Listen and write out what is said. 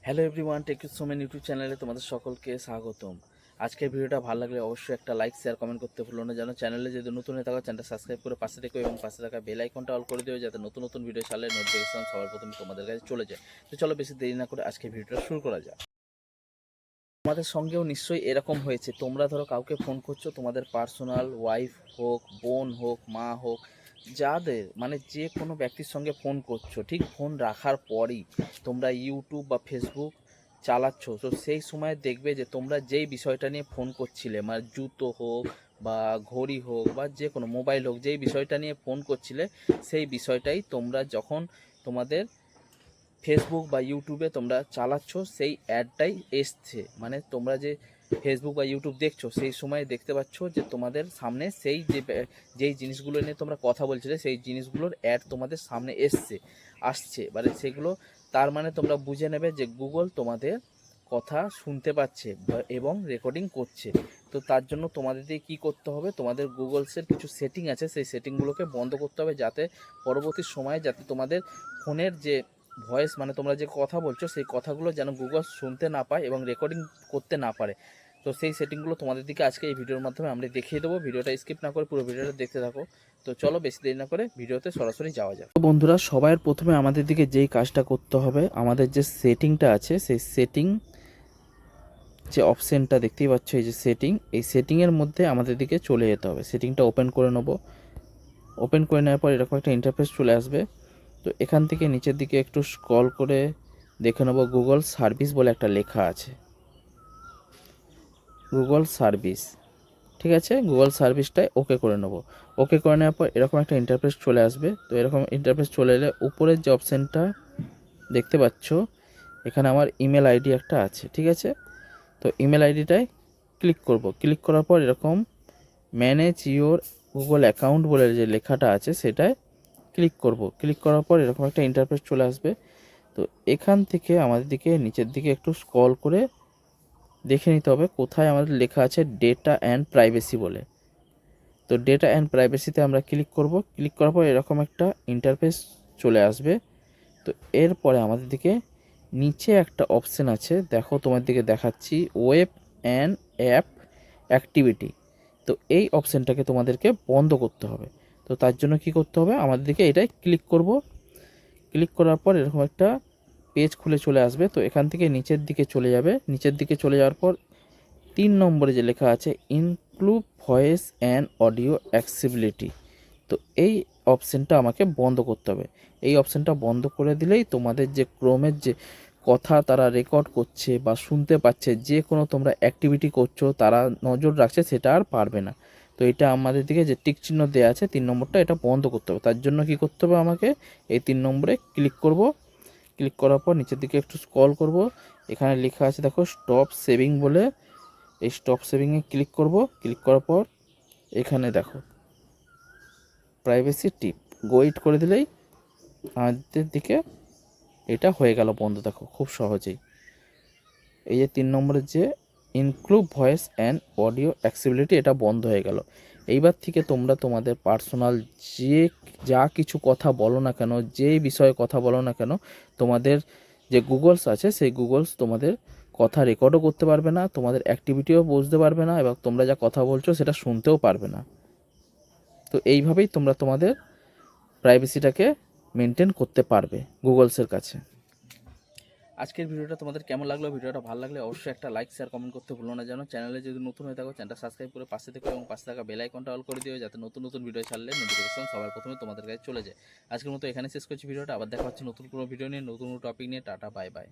Hello everyone, tech you Somen YouTube চ্যানেলে তোমাদের সকলকে স্বাগতম। আজকের ভিডিওটা ভালো লাগলে অবশ্যই একটা লাইক শেয়ার কমেন্ট করতে ভুলো না। যেন চ্যানেলে যদি নতুন হয়ে থাকো চ্যানেলটা সাবস্ক্রাইব করে পাশে থেকো এবং পাশে থাকা বেল আইকনটা অল করে দিও, যাতে নতুন নতুন ভিডিও ছাড়লে নোটিফিকেশন সবার প্রথমে তোমাদের কাছে চলে যায়। তো চলো বেশি দেরি না করে আজকে ভিডিওটা শুরু করা যাক। তোমাদের সঙ্গেও নিশ্চয়ই এরকম হয়েছে, তোমরা ধরো কাউকে ফোন করছো, তোমাদের পার্সোনাল ওয়াইফ হোক, বোন হোক, মা হোক, যাদের মানে যে কোনো ব্যক্তির সঙ্গে ফোন করছো, ঠিক ফোন রাখার পরই তোমরা ইউটিউব বা ফেসবুক চালাচ্ছ। তো সেই সময় দেখবে যে তোমরা যেই বিষয়টা নিয়ে ফোন করছিলে, মানে জুতো হোক বা ঘড়ি হোক বা যে কোনো মোবাইল হোক, যেই বিষয়টা নিয়ে ফোন করছিলে সেই বিষয়টাই তোমরা যখন তোমাদের ফেসবুক বা ইউটিউবে তোমরা চালাচ্ছ সেই অ্যাডটাই এসছে। মানে তোমরা যে ফেসবুক বা ইউটিউব দেখছো সেই সময় দেখতে পাচ্ছ যে তোমাদের সামনে সেই যেই জিনিসগুলো নিয়ে তোমরা কথা বলছিলে সেই জিনিসগুলোর অ্যাড তোমাদের সামনে আসছে। মানে সেগুলো তার মানে তোমরা বুঝে নেবে যে গুগল তোমাদের কথা শুনতে পাচ্ছে এবং রেকর্ডিং করছে। তো তার জন্য তোমাদের কী করতে হবে, তোমাদের গুগলসের কিছু সেটিং আছে, সেই সেটিংগুলোকে বন্ধ করতে হবে, যাতে পরবর্তী সময়ে যাতে তোমাদের ফোনের যে ভয়েস মানে তোমরা যে কথা বলছো সেই কথাগুলো যেন গুগল শুনতে না পায় এবং রেকর্ডিং করতে না পারে। তো সেই সেটিংগুলো তোমাদের দিকে আজকে এই ভিডিওর মাধ্যমে আমরা দেখিয়ে দেবো। ভিডিওটা স্কিপ না করে পুরো ভিডিওটা দেখতে থাকো। তো চলো বেশি দেরি না করে ভিডিওতে সরাসরি যাওয়া যাক। তো বন্ধুরা, সবার প্রথমে আমাদের দিকে যেই কাজটা করতে হবে, আমাদের যে সেটিংটা আছে সেই সেটিং যে অপশানটা দেখতেই পাচ্ছ, এই যে সেটিং, এই সেটিংয়ের মধ্যে আমাদের দিকে চলে যেতে হবে। সেটিংটা ওপেন করে নেবো। ওপেন করে নেওয়ার পর এরকম একটা ইন্টারফেস চলে আসবে। তো এখান থেকে নিচের দিকে একটু স্ক্রল করে দেখে নেব গুগল সার্ভিস বলে একটা লেখা আছে, গুগল সার্ভিস। ঠিক আছে, গুগল সার্ভিসটাই ওকে করে নেব। ওকে করে নেওয়ার পর এরকম একটা ইন্টারফেস চলে আসবে। তো এরকম ইন্টারফেস চলে এলে উপরের যে অপশানটা দেখতে পাচ্ছ, এখানে আমার ইমেল আইডি একটা আছে। ঠিক আছে, তো ইমেল আইডিটায় ক্লিক করব। ক্লিক করার পর এরকম ম্যানেজ ইওর গুগল অ্যাকাউন্ট বলে যে লেখাটা আছে সেটায় ক্লিক করব। ক্লিক করার পর এরকম একটা ইন্টারফেস চলে আসবে। তো এখান থেকে আমাদের দিকে নিচের দিকে একটু স্ক্রল করে দেখে নিতে হবে কোথায় আমাদের লেখা আছে ডেটা অ্যান্ড প্রাইভেসি বলে। তো ডেটা অ্যান্ড প্রাইভেসিতে আমরা ক্লিক করব। ক্লিক করার পর এরকম একটা ইন্টারফেস চলে আসবে। তো এরপরে আমাদের দিকে নিচে একটা অপশান আছে, দেখো তোমার দিকে দেখাচ্ছি, ওয়েব অ্যান্ড অ্যাপ অ্যাক্টিভিটি। তো এই অপশানটাকে তোমাদেরকে বন্ধ করতে হবে। তো তার জন্য কি করতে হবে, আমাদের দিকে এটাই ক্লিক করব। ক্লিক করার পর এরকম একটা পেজ খুলে চলে আসবে। তো এখান থেকে নিচের দিকে চলে যাবে। নিচের দিকে চলে যাওয়ার পর 3 নম্বরে যে লেখা আছে include voice and audio accessibility, তো এই অপশানটা আমাকে বন্ধ করতে হবে। এই অপশানটা বন্ধ করে দিলেই তোমাদের যে ক্রোমের যে কথা তারা রেকর্ড করছে বা শুনতে পাচ্ছে, যে কোনো তোমরা অ্যাক্টিভিটি করছো তারা নজর রাখছে, সেটা আর পারবে না। তো এটা আমাদের দিকে যে টিক চিহ্ন দেওয়া আছে 3 নম্বরটা, এটা বন্ধ করতে হবে। তার জন্য কি করতে হবে, আমাকে এই 3 নম্বরে ক্লিক করব। ক্লিক করার পর নিচের দিকে একটু স্ক্রল করব। এখানে লেখা আছে দেখো স্টপ সেভিং বলে, এই স্টপ সেভিংয়ে ক্লিক করব। ক্লিক করার পর এখানে দেখো প্রাইভেসি টিপ গোইট করে দিলেই আমাদের দিকে এটা হয়ে গেল বন্ধ। দেখো খুব সহজেই এই যে 3 নম্বরের যে include voice and audio accessibility, এটা বন্ধ হয়ে গেল। এইবার থেকে তোমরা তোমাদের পার্সোনাল যে যা কিছু কথা বলো না কেন, যেই বিষয়ে কথা বলো না কেন, তোমাদের যে গুগলস আছে সেই গুগলস তোমাদের কথা রেকর্ডও করতে পারবে না, তোমাদের অ্যাক্টিভিটিও বুঝতে পারবে না, এবং তোমরা যা কথা বলছো সেটা শুনতেও পারবে না। তো এইভাবেই তোমরা তোমাদের প্রাইভেসিটাকে মেনটেন করতে পারবে গুগলসের কাছে। আজকের ভিডিওটা তোমাদের কেমন লাগলো, ভিডিওটা ভালো লাগলে অবশ্যই একটা লাইক শেয়ার কমেন্ট করতে ভুলো না। যেন চ্যানেলে যদি নতুন হয়ে থাকো চ্যানেলটা সাবস্ক্রাইব করে পাশে থেকো এবং পাশে থাকা বেল আইকনটা অল করে দিও, যাতে নতুন নতুন ভিডিও ছাড়লে নোটিফিকেশন সবার প্রথমে তোমাদের কাছে চলে যায়। আজকের মতো এখানে শেষ করছি ভিডিওটা, আবার দেখা হচ্ছে নতুন কোনো ভিডিও নিয়ে, নতুন টপিক নিয়ে। Tata, bye bye.